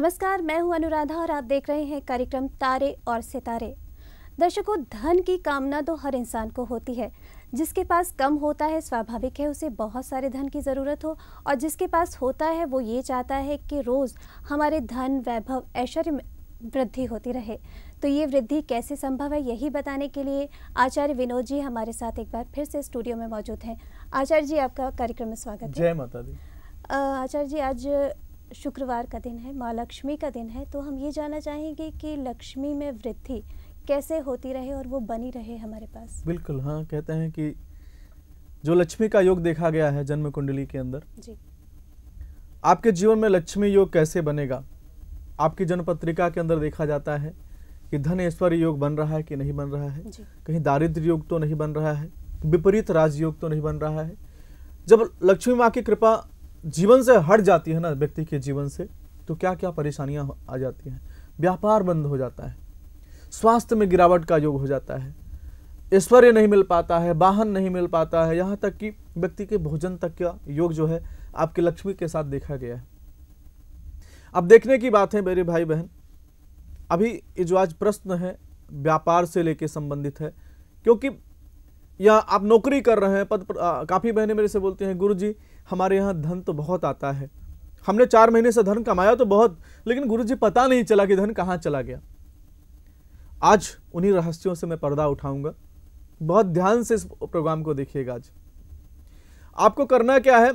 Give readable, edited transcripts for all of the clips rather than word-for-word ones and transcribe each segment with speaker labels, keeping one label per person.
Speaker 1: नमस्कार, मैं हूं अनुराधा और आप देख रहे हैं कार्यक्रम तारे और सितारे। दर्शकों, धन की कामना तो हर इंसान को होती है। जिसके पास कम होता है स्वाभाविक है उसे बहुत सारे धन की ज़रूरत हो, और जिसके पास होता है वो ये चाहता है कि रोज़ हमारे धन वैभव ऐश्वर्य में वृद्धि होती रहे। तो ये वृद्धि कैसे संभव है, यही बताने के लिए आचार्य विनोद जी हमारे साथ एक बार फिर से स्टूडियो में मौजूद हैं। आचार्य जी, आपका कार्यक्रम में स्वागत है।
Speaker 2: जय माता दी।
Speaker 1: आचार्य जी, आज शुक्रवार का दिन है, माँ लक्ष्मी का दिन है, तो हम ये जानना चाहेंगे कि लक्ष्मी में वृद्धि कैसे होती रहे और वो बनी रहे हमारे पास।
Speaker 2: बिल्कुल, हाँ, कहते हैं कि जो लक्ष्मी का योग देखा गया है जन्म कुंडली के अंदर
Speaker 1: जी,
Speaker 2: आपके जीवन में लक्ष्मी योग कैसे बनेगा, आपकी जन्म पत्रिका के अंदर देखा जाता है कि धन ऐश्वर्य योग बन रहा है कि नहीं बन रहा है, कहीं दारिद्र्य योग तो नहीं बन रहा है, विपरीत राजयोग तो नहीं बन रहा है। जब लक्ष्मी माँ की कृपा जीवन से हट जाती है ना, व्यक्ति के जीवन से, तो क्या क्या परेशानियां आ जाती हैं। व्यापार बंद हो जाता है, स्वास्थ्य में गिरावट का योग हो जाता है, ऐश्वर्य नहीं मिल पाता है, वाहन नहीं मिल पाता है, यहाँ तक कि व्यक्ति के भोजन तक का योग जो है आपके लक्ष्मी के साथ देखा गया है। अब देखने की बात है मेरे भाई बहन, अभी ये जो आज प्रश्न है व्यापार से लेके संबंधित है, क्योंकि या आप नौकरी कर रहे हैं काफ़ी बहनें मेरे से बोलती हैं, गुरुजी हमारे यहाँ धन तो बहुत आता है, हमने 4 महीने से धन कमाया तो बहुत, लेकिन गुरुजी पता नहीं चला कि धन कहाँ चला गया। आज उन्हीं रहस्यों से मैं पर्दा उठाऊंगा, बहुत ध्यान से इस प्रोग्राम को देखिएगा। आज आपको करना क्या है,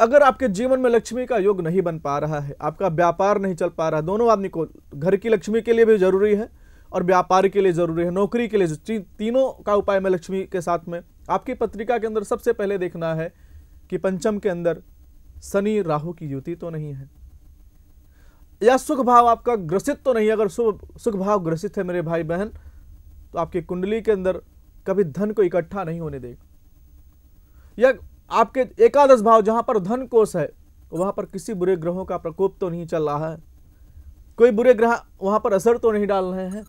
Speaker 2: अगर आपके जीवन में लक्ष्मी का योग नहीं बन पा रहा है, आपका व्यापार नहीं चल पा रहा है, दोनों आदमी को, घर की लक्ष्मी के लिए भी जरूरी है और व्यापार के लिए जरूरी है, नौकरी के लिए, तीनों का उपाय में लक्ष्मी के साथ में आपकी पत्रिका के अंदर सबसे पहले देखना है कि पंचम के अंदर शनि राहु की युति तो नहीं है, या सुख भाव आपका ग्रसित तो नहीं। अगर सुख भाव ग्रसित है मेरे भाई बहन, तो आपकी कुंडली के अंदर कभी धन को इकट्ठा नहीं होने देगा। या आपके एकादश भाव जहां पर धन कोष है, वहां पर किसी बुरे ग्रहों का प्रकोप तो नहीं चल रहा है, कोई बुरे ग्रह वहां पर असर तो नहीं डाल रहे हैं।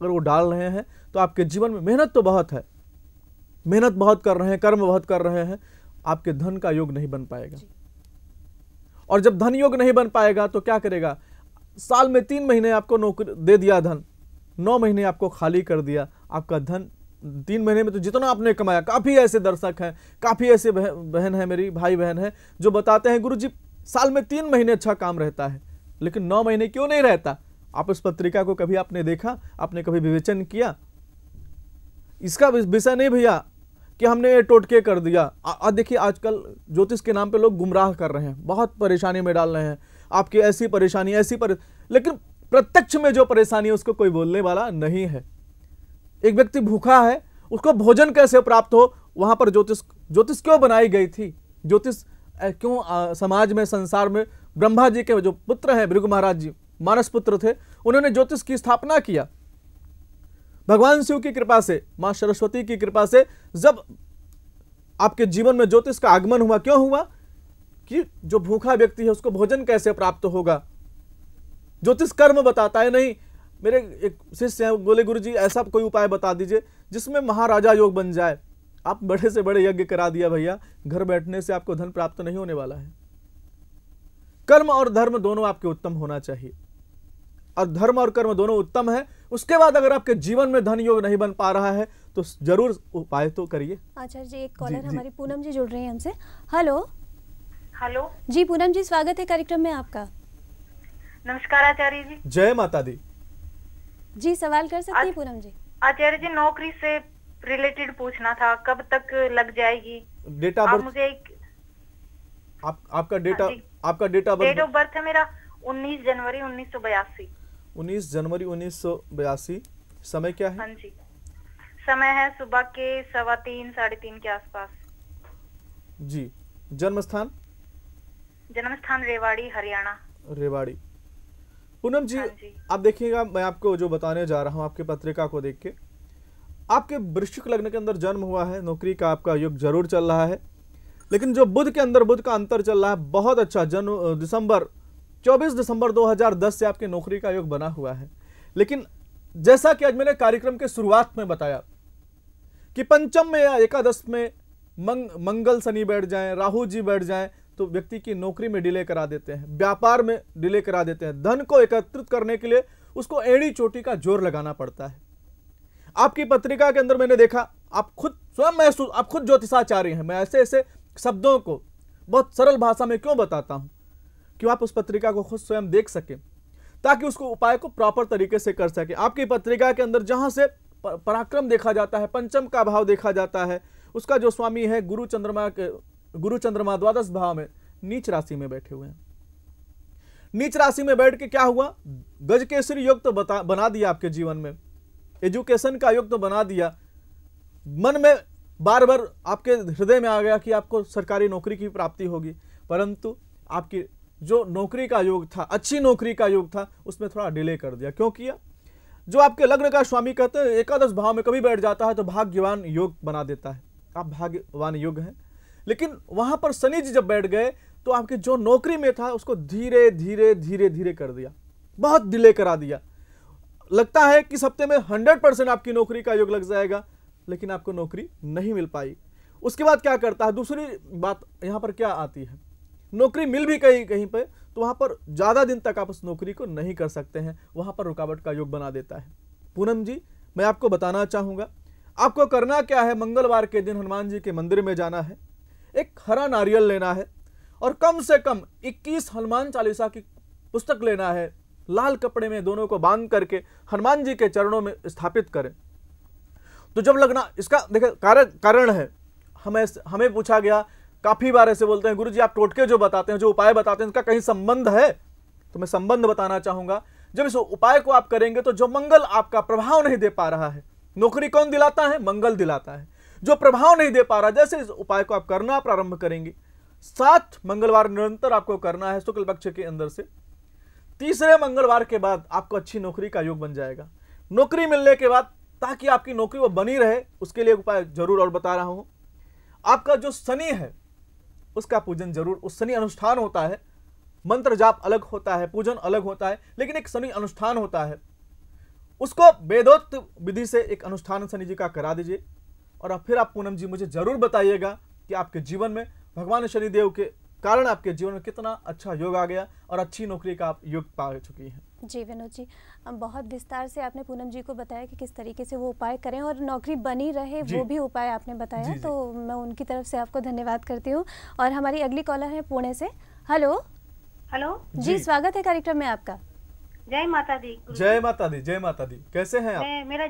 Speaker 2: अगर वो डाल रहे हैं तो आपके जीवन में मेहनत तो बहुत है, मेहनत बहुत कर रहे हैं, कर्म बहुत कर रहे हैं, आपके धन का योग नहीं बन पाएगा। और जब धन योग नहीं बन पाएगा तो क्या करेगा, साल में 3 महीने आपको नौकरी दे दिया धन, 9 महीने आपको खाली कर दिया, आपका धन 3 महीने में तो जितना आपने कमाया। काफ़ी ऐसे दर्शक हैं, काफ़ी ऐसे बहन है, मेरी भाई बहन है, जो बताते हैं गुरुजी साल में 3 महीने अच्छा काम रहता है, लेकिन 9 महीने क्यों नहीं रहता। आप इस पत्रिका को कभी आपने देखा, आपने कभी विवेचन किया? इसका विषय नहीं भैया कि हमने ये टोटके कर दिया। देखिए आजकल ज्योतिष के नाम पे लोग गुमराह कर रहे हैं, बहुत परेशानी में डाल रहे हैं, आपकी ऐसी परेशानी लेकिन प्रत्यक्ष में जो परेशानी है उसको कोई बोलने वाला नहीं है। एक व्यक्ति भूखा है, उसको भोजन कैसे प्राप्त हो, वहां पर ज्योतिष क्यों बनाई गई थी? ज्योतिष क्यों समाज में, संसार में, ब्रह्मा जी के जो पुत्र हैं भृगु महाराज जी, मानस पुत्र थे, उन्होंने ज्योतिष की स्थापना किया। भगवान शिव की कृपा से, मां सरस्वती की कृपा से जब आपके जीवन में ज्योतिष का आगमन हुआ, क्यों हुआ कि जो भूखा व्यक्ति है उसको भोजन कैसे प्राप्त होगा। ज्योतिष कर्म बताता है। नहीं, मेरे एक शिष्य हैं, बोले गुरुजी ऐसा कोई उपाय बता दीजिए जिसमें महाराजा योग बन जाए। आप बड़े से बड़े यज्ञ करा दिया भैया, घर बैठने से आपको धन प्राप्त नहीं होने वाला है। कर्म और धर्म दोनों आपके उत्तम होना चाहिए, और धर्म और कर्म दोनों उत्तम है। उसके बाद अगर आपके जीवन में धन योग नहीं बन पा रहा है तो जरूर उपाय तो करिए।
Speaker 1: आचार्य जी, एक कॉलर हमारी पूनम जी जुड़ रही हैं हमसे। हेलो
Speaker 3: हेलो
Speaker 1: जी, पूनम जी स्वागत है कार्यक्रम में आपका।
Speaker 3: नमस्कार आचार्य जी।
Speaker 2: जय माता दी
Speaker 1: जी, सवाल कर सकती है पूनम जी।
Speaker 3: आचार्य जी, नौकरी से रिलेटेड पूछना था, कब तक लग जाएगी?
Speaker 2: डेट ऑफ बर्थ
Speaker 3: मुझे एक
Speaker 2: आपका डेट ऑफ
Speaker 3: बर्थ है मेरा 19 जनवरी 1982।
Speaker 2: 19 जनवरी 1982। समय क्या है?
Speaker 3: हाँ जी, समय है सुबह के 3:15 साढ़े 3 के आसपास।
Speaker 2: जी। जन्म स्थान?
Speaker 3: जन्म स्थान रेवाड़ी, हरियाणा।
Speaker 2: रेवाड़ी। पूनम जी,
Speaker 3: हाँ
Speaker 2: आप देखिएगा, मैं आपको जो बताने जा रहा हूँ आपकी पत्रिका को देख के, आपके वृश्चिक लग्न के अंदर जन्म हुआ है, नौकरी का आपका युग जरूर चल रहा है, लेकिन जो बुध के अंदर बुध का अंतर चल रहा है, बहुत अच्छा। जन्म 24 दिसंबर 2010 से आपके नौकरी का योग बना हुआ है। लेकिन जैसा कि आज मैंने कार्यक्रम के शुरुआत में बताया कि पंचम में या एकादश में मंगल शनि बैठ जाएं, राहु जी बैठ जाएं, तो व्यक्ति की नौकरी में डिले करा देते हैं, व्यापार में डिले करा देते हैं। धन को एकत्रित करने के लिए उसको एड़ी चोटी का जोर लगाना पड़ता है। आपकी पत्रिका के अंदर मैंने देखा, आप खुद स्वयं महसूस, आप खुद ज्योतिषाचार्य हैं। मैं ऐसे ऐसे शब्दों को बहुत सरल भाषा में क्यों बताता हूं, क्यों आप उस पत्रिका को खुद स्वयं देख सकें, ताकि उसको उपाय को प्रॉपर तरीके से कर सके। आपकी पत्रिका के अंदर जहां से पराक्रम देखा जाता है, पंचम का भाव देखा जाता है, उसका जो स्वामी है गुरु चंद्रमा द्वादश भाव में नीच राशि में बैठे हुए हैं। नीच राशि में बैठ के क्या हुआ, गजकेसरी योग तो बना दिया आपके जीवन में, एजुकेशन का योग तो बना दिया। मन में बार बार आपके हृदय में आ गया कि आपको सरकारी नौकरी की प्राप्ति होगी, परंतु आपकी जो नौकरी का योग था, अच्छी नौकरी का योग था, उसमें थोड़ा डिले कर दिया। क्यों किया? जो आपके लग्न का स्वामी कहते हैं एकादश भाव में कभी बैठ जाता है तो भाग्यवान योग बना देता है, आप भाग्यवान योग हैं। लेकिन वहां पर शनि जी जब बैठ गए तो आपकी जो नौकरी में था उसको धीरे धीरे धीरे धीरे कर दिया, बहुत डिले करा दिया। लगता है कि इस हफ्ते में 100% आपकी नौकरी का योग लग जाएगा, लेकिन आपको नौकरी नहीं मिल पाई। उसके बाद क्या करता है, दूसरी बात यहाँ पर क्या आती है, नौकरी मिल भी कहीं पे तो वहां पर ज्यादा दिन तक आप उस नौकरी को नहीं कर सकते हैं, वहां पर रुकावट का योग बना देता है। पूनम जी, मैं आपको बताना चाहूंगा, आपको करना क्या है, मंगलवार के दिन हनुमान जी के मंदिर में जाना है, एक हरा नारियल लेना है और कम से कम 21 हनुमान चालीसा की पुस्तक लेना है, लाल कपड़े में दोनों को बांध करके हनुमान जी के चरणों में स्थापित करें। तो जब लगना, इसका देखिए कारण है, हमें पूछा गया, काफी बार ऐसे बोलते हैं गुरुजी आप टोटके जो बताते हैं, जो उपाय बताते हैं, इसका कहीं संबंध है? तो मैं संबंध बताना चाहूंगा। जब इस उपाय को आप करेंगे तो जो मंगल आपका प्रभाव नहीं दे पा रहा है, नौकरी कौन दिलाता है? मंगल दिलाता है। जो प्रभाव नहीं दे पा रहा, जैसे इस उपाय को आप करना प्रारंभ करेंगे, 7 मंगलवार निरंतर आपको करना है शुक्ल पक्ष के अंदर से, तीसरे मंगलवार के बाद आपको अच्छी नौकरी का योग बन जाएगा। नौकरी मिलने के बाद, ताकि आपकी नौकरी वो बनी रहे, उसके लिए उपाय जरूर और बता रहा हूं। आपका जो शनि है उसका पूजन जरूर, उस शनि अनुष्ठान होता है, मंत्र जाप अलग होता है, पूजन अलग होता है, लेकिन एक शनि अनुष्ठान होता है, उसको वेदोक्त विधि से एक अनुष्ठान शनि जी का करा दीजिए। और फिर आप पूनम जी मुझे जरूर बताइएगा कि आपके जीवन में भगवान शनिदेव के कारण आपके जीवन में कितना अच्छा योग आ गया और अच्छी नौकरी का आप योग पा चुकी हैं।
Speaker 1: जी विनोद जी, बहुत विस्तार से आपने पूनम जी को बताया कि किस तरीके से वो उपाय करें और नौकरी बनी रहे, वो भी उपाय आपने बताया। तो मैं उनकी तरफ से आपको धन्यवाद करती हूँ। और हमारी अगली कॉलर है पुणे से। हेलो
Speaker 3: हेलो
Speaker 1: जी, स्वागत है कार्यक्रम में आपका।
Speaker 3: जय माता दी।
Speaker 2: जय माता दी, जय माता दी। कैसे हैं आप?
Speaker 3: मेरा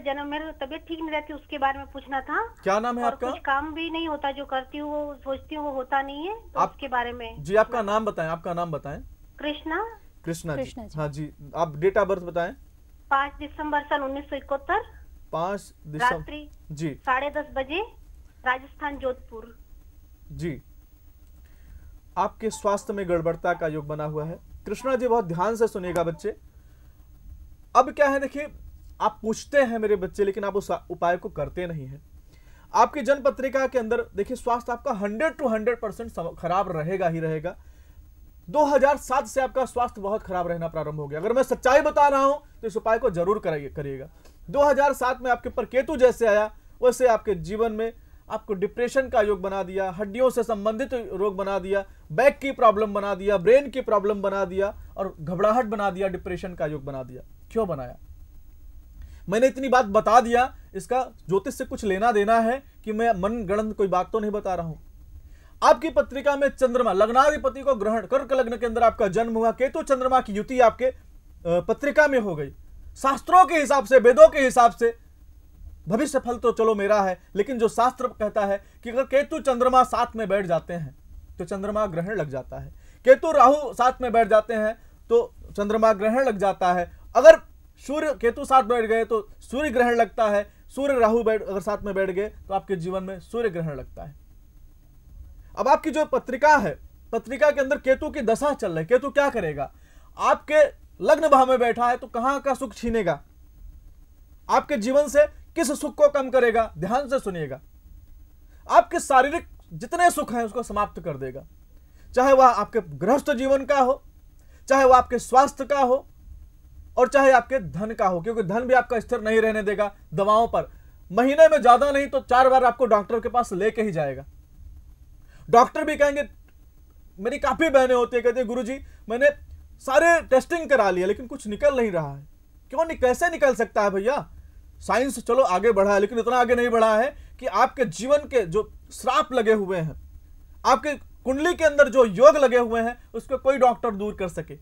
Speaker 3: तबीयत ठीक नहीं रहती, उसके बारे में पूछना था।
Speaker 2: क्या नाम है आपका?
Speaker 3: कुछ काम भी नहीं होता, जो करती हूँ वो सोचती हूँ वो होता नहीं है, तो उसके बारे में।
Speaker 2: जी आपका नाम बताएं, आपका नाम बताएं।
Speaker 3: कृष्णा
Speaker 2: जी। हाँ जी, आप डेट ऑफ बर्थ बताएं।
Speaker 3: 5 दिसंबर सन 1971,
Speaker 2: 5 दिसंबर
Speaker 3: रात्रि
Speaker 2: जी
Speaker 3: 10:30 बजे, राजस्थान जोधपुर।
Speaker 2: जी, आपके स्वास्थ्य में गड़बड़ता का योग बना हुआ है। कृष्णा जी बहुत ध्यान से सुनिएगा बच्चे। अब क्या है, देखिए आप पूछते हैं मेरे बच्चे, लेकिन आप उस उपाय को करते नहीं हैं। आपकी जन्म पत्रिका के अंदर देखिए स्वास्थ्य आपका 100 to 100% खराब रहेगा ही रहेगा। 2007 से आपका स्वास्थ्य बहुत खराब रहना प्रारंभ हो गया। अगर मैं सच्चाई बता रहा हूं तो इस उपाय को जरूर करिएगा। 2007 में आपके ऊपर केतु जैसे आया, वैसे आपके जीवन में आपको डिप्रेशन का योग बना दिया, हड्डियों से संबंधित रोग बना दिया, बैक की प्रॉब्लम बना दिया, ब्रेन की प्रॉब्लम बना दिया और घबराहट बना दिया, डिप्रेशन का योग बना दिया। क्यों बनाया? मैंने इतनी बात बता दिया, इसका ज्योतिष से कुछ लेना देना है कि मैं मन गणन कोई बात तो नहीं बता रहा हूं। आपकी पत्रिका में चंद्रमा लग्नाधिपति को ग्रहण, कर्क लग्न के अंदर आपका जन्म हुआ, केतु चंद्रमा की युति आपके पत्रिका में हो गई। शास्त्रों के हिसाब से, वेदों के हिसाब से भविष्य फल तो चलो मेरा है, लेकिन जो शास्त्र कहता है कि अगर केतु चंद्रमा साथ में बैठ जाते हैं तो चंद्रमा ग्रहण लग जाता है, केतु राहु साथ में बैठ जाते हैं तो चंद्रमा ग्रहण लग जाता है, अगर सूर्य केतु साथ बैठ गए तो सूर्य ग्रहण लगता है, सूर्य राहु अगर साथ में बैठ गए तो आपके जीवन में सूर्य ग्रहण लगता है। अब आपकी जो पत्रिका है, पत्रिका के अंदर केतु की दशा चल रही है। केतु क्या करेगा? आपके लग्न भाव में बैठा है तो कहां का सुख छीनेगा, आपके जीवन से किस सुख को कम करेगा? ध्यान से सुनिएगा। आपके शारीरिक जितने सुख हैं उसको समाप्त कर देगा, चाहे वह आपके गृहस्थ जीवन का हो, चाहे वह आपके स्वास्थ्य का हो और चाहे आपके धन का हो, क्योंकि धन भी आपका स्थिर नहीं रहने देगा। दवाओं पर महीने में ज्यादा नहीं तो 4 बार आपको डॉक्टर के पास लेके ही जाएगा। डॉक्टर भी कहेंगे मेरी काफी बहनें होती है, कहती है गुरुजी मैंने सारे टेस्टिंग करा लिया लेकिन कुछ निकल नहीं रहा है। क्यों नहीं, कैसे निकल सकता है भैया? साइंस चलो आगे बढ़ा है लेकिन इतना आगे नहीं बढ़ा है कि आपके जीवन के जो श्राप लगे हुए हैं, आपके कुंडली के अंदर जो योग लगे हुए हैं, उसको कोई डॉक्टर दूर कर सके।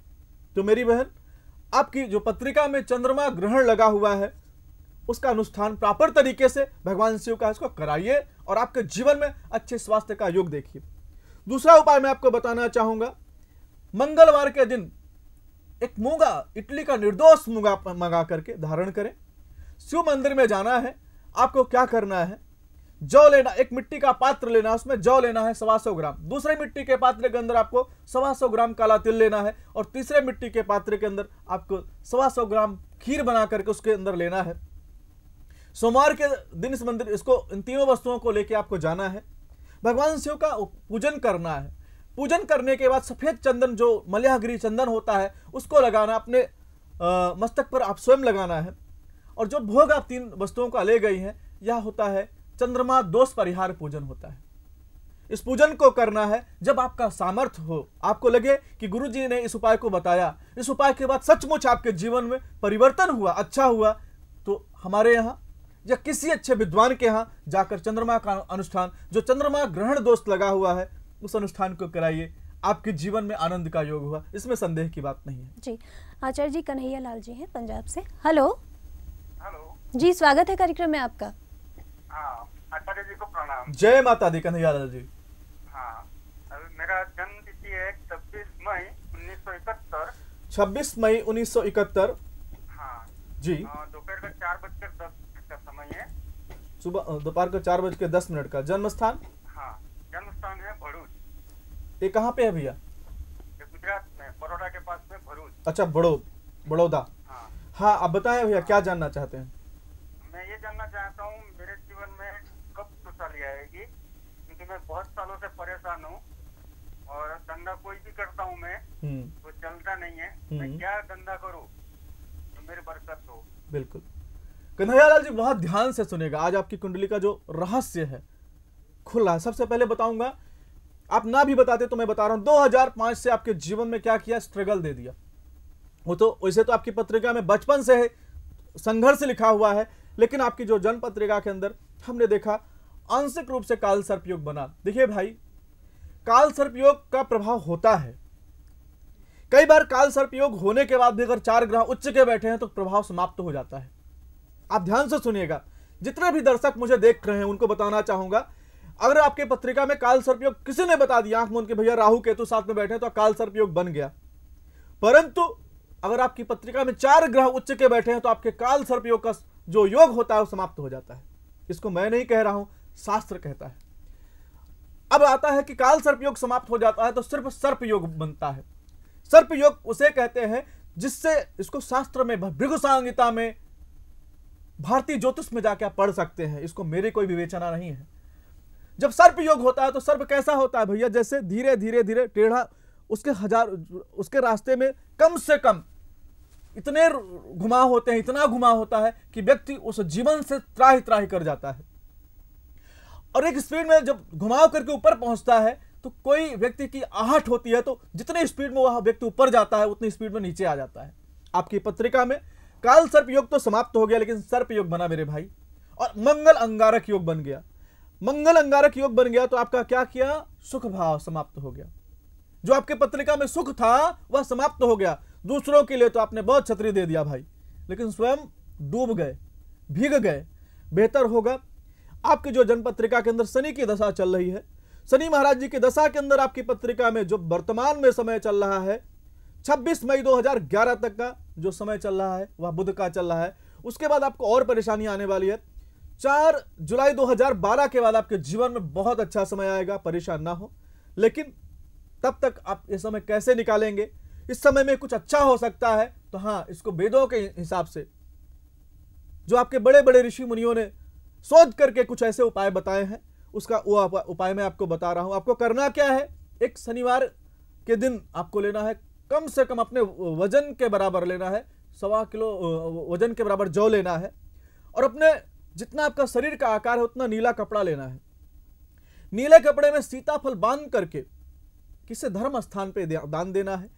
Speaker 2: तो मेरी बहन, आपकी जो पत्रिका में चंद्रमा ग्रहण लगा हुआ है उसका अनुष्ठान प्रॉपर तरीके से भगवान शिव का इसको कराइए और आपके जीवन में अच्छे स्वास्थ्य का योग देखिए। दूसरा उपाय मैं आपको बताना चाहूंगा, मंगलवार के दिन एक मूंगा, इटली का निर्दोष मूंगा मंगा करके धारण करें। शिव मंदिर में जाना है, आपको क्या करना है, जौ लेना, एक मिट्टी का पात्र लेना, उसमें जौ लेना है 125 ग्राम, दूसरे मिट्टी के पात्र के अंदर आपको 125 ग्राम काला तिल लेना है और तीसरे मिट्टी के पात्र के अंदर आपको 125 ग्राम खीर बना करके उसके अंदर लेना है। सोमवार के दिन इस मंदिर इन तीनों वस्तुओं को लेकर आपको जाना है, भगवान शिव का पूजन करना है। पूजन करने के बाद सफेद चंदन, जो मलयागिरी चंदन होता है, उसको लगाना, अपने मस्तक पर आप स्वयं लगाना है। और जो भोग आप 3 वस्तुओं का ले गई हैं, यह होता है चंद्रमा दोष परिहार पूजन होता है। इस पूजन को करना है जब आपका सामर्थ्य हो, आपको लगे कि गुरुजी ने इस उपाय को बताया, इस उपाय के बाद सचमुच आपके जीवन में परिवर्तन हुआ, अच्छा हुआ, तो हमारे यहाँ या किसी अच्छे विद्वान के यहाँ जाकर चंद्रमा का अनुष्ठान, जो चंद्रमा ग्रहण दोष लगा हुआ है, उस अनुष्ठान को कराइए। आपके जीवन में आनंद का योग हुआ, इसमें संदेह की बात नहीं है।
Speaker 1: जी, आचार्य जी कन्हैया लाल जी हैं पंजाब से। हेलो
Speaker 4: हेलो
Speaker 1: जी, स्वागत है कार्यक्रम में आपका।
Speaker 4: हाँ, आचार्य जी को प्रणाम।
Speaker 2: जय माता दी कन्हैया लाल जी।
Speaker 4: हाँ, मेरा जन्म तिथि है 26 मई 1971।
Speaker 2: 26 मई 1971।
Speaker 4: हाँ
Speaker 2: जी।
Speaker 4: दोपहर का 4:10 का समय है।
Speaker 2: सुबह दोपहर का 4:10 का। जन्म स्थान?
Speaker 4: हाँ, जन्म स्थान है भरूच।
Speaker 2: ये कहाँ पे है भैया?
Speaker 4: ये गुजरात में, बड़ौदा के पास में भरूच।
Speaker 2: अच्छा, बड़ौदा।
Speaker 4: हाँ
Speaker 2: हाँ, अब बताएं भैया क्या जानना चाहते हैं?
Speaker 4: मैं ये जानना चाहता हूँ मेरे जीवन में कब खुशहाली आएगी, क्योंकि मैं बहुत सालों से परेशान हूँ और धंधा कोई भी करता हूँ मैं तो चलता नहीं है। मैं क्या धंधा करूँ तो मेरी बरकत हो।
Speaker 2: बिल्कुल कन्हैया लाल जी, बहुत ध्यान से सुनेगा। आज आपकी कुंडली का जो रहस्य है खुल रहा है। सबसे पहले बताऊंगा, आप ना भी बताते तो मैं बता रहा हूं, 2005 से आपके जीवन में क्या किया, स्ट्रगल दे दिया। वो तो वैसे तो आपकी पत्रिका में बचपन से है, संघर्ष लिखा हुआ है, लेकिन आपकी जो जन्म पत्रिका के अंदर हमने देखा आंशिक रूप से काल सर्प योग बना। देखिए भाई, काल सर्प योग का प्रभाव होता है। कई बार काल सर्प योग होने के बाद भी अगर 4 ग्रह उच्च के बैठे हैं तो प्रभाव समाप्त हो जाता है। आप ध्यान से सुनिएगा, जितने भी दर्शक मुझे देख रहे हैं उनको बताना चाहूंगा, अगर आपके पत्रिका में काल सर्प योग किसी ने बता दिया आंख मूंद के भैया राहु केतु साथ में बैठे तो काल सर्प योग बन गया, परंतु अगर आपकी पत्रिका में 4 ग्रह उच्च के बैठे हैं तो आपके काल सर्प योग का जो योग होता है वो समाप्त हो जाता है। इसको मैं नहीं कह रहा हूं, शास्त्र कहता है। अब आता है कि काल सर्प योग समाप्त हो जाता है तो सिर्फ सर्प योग बनता है। सर्प योग उसे कहते हैं जिससे, इसको शास्त्र में भृगु संहिता में, भारतीय ज्योतिष में जाके आप पढ़ सकते हैं, इसको मेरी कोई विवेचना नहीं है। जब सर्प योग होता है तो सर्प कैसा होता है भैया, जैसे धीरे धीरे धीरे टेढ़ा, उसके रास्ते में कम से कम इतने घुमाव होते हैं, इतना घुमाव होता है कि व्यक्ति उस जीवन से त्राहि त्राहि कर जाता है। और एक स्पीड में जब घुमाव करके ऊपर पहुंचता है तो कोई व्यक्ति की आहट होती है, तो जितनी स्पीड में वह व्यक्ति ऊपर जाता है उतनी स्पीड में नीचे आ जाता है। आपकी पत्रिका में काल सर्प योग तो समाप्त हो गया, लेकिन सर्प योग बना मेरे भाई, और मंगल अंगारक योग बन गया। मंगल अंगारक योग बन गया तो आपका क्या किया, सुख भाव समाप्त हो गया। जो आपके पत्रिका में सुख था वह समाप्त हो गया। दूसरों के लिए तो आपने बहुत छतरी दे दिया भाई, लेकिन स्वयं डूब गए, भीग गए। बेहतर होगा, आपकी जो जन्म पत्रिका के अंदर शनि की दशा चल रही है, शनि महाराज जी की दशा के अंदर आपकी पत्रिका में जो वर्तमान में समय चल रहा है 26 मई 2011 तक का जो समय चल रहा है वह बुध का चल रहा है। उसके बाद आपको और परेशानी आने वाली है। 4 जुलाई 2012 के बाद आपके जीवन में बहुत अच्छा समय आएगा, परेशान ना हो। लेकिन तब तक आप ये समय कैसे निकालेंगे, इस समय में कुछ अच्छा हो सकता है तो हाँ, इसको वेदों के हिसाब से जो आपके बड़े बड़े ऋषि मुनियों ने सोच करके कुछ ऐसे उपाय बताए हैं, उसका वो उपाय मैं आपको बता रहा हूं। आपको करना क्या है, एक शनिवार के दिन आपको लेना है कम से कम अपने वजन के बराबर लेना है, 1.25 किलो वजन के बराबर जौ लेना है, और अपने जितना आपका शरीर का आकार है उतना नीला कपड़ा लेना है। नीले कपड़े में सीताफल बांध करके किसे धर्म स्थान पे दान देना है,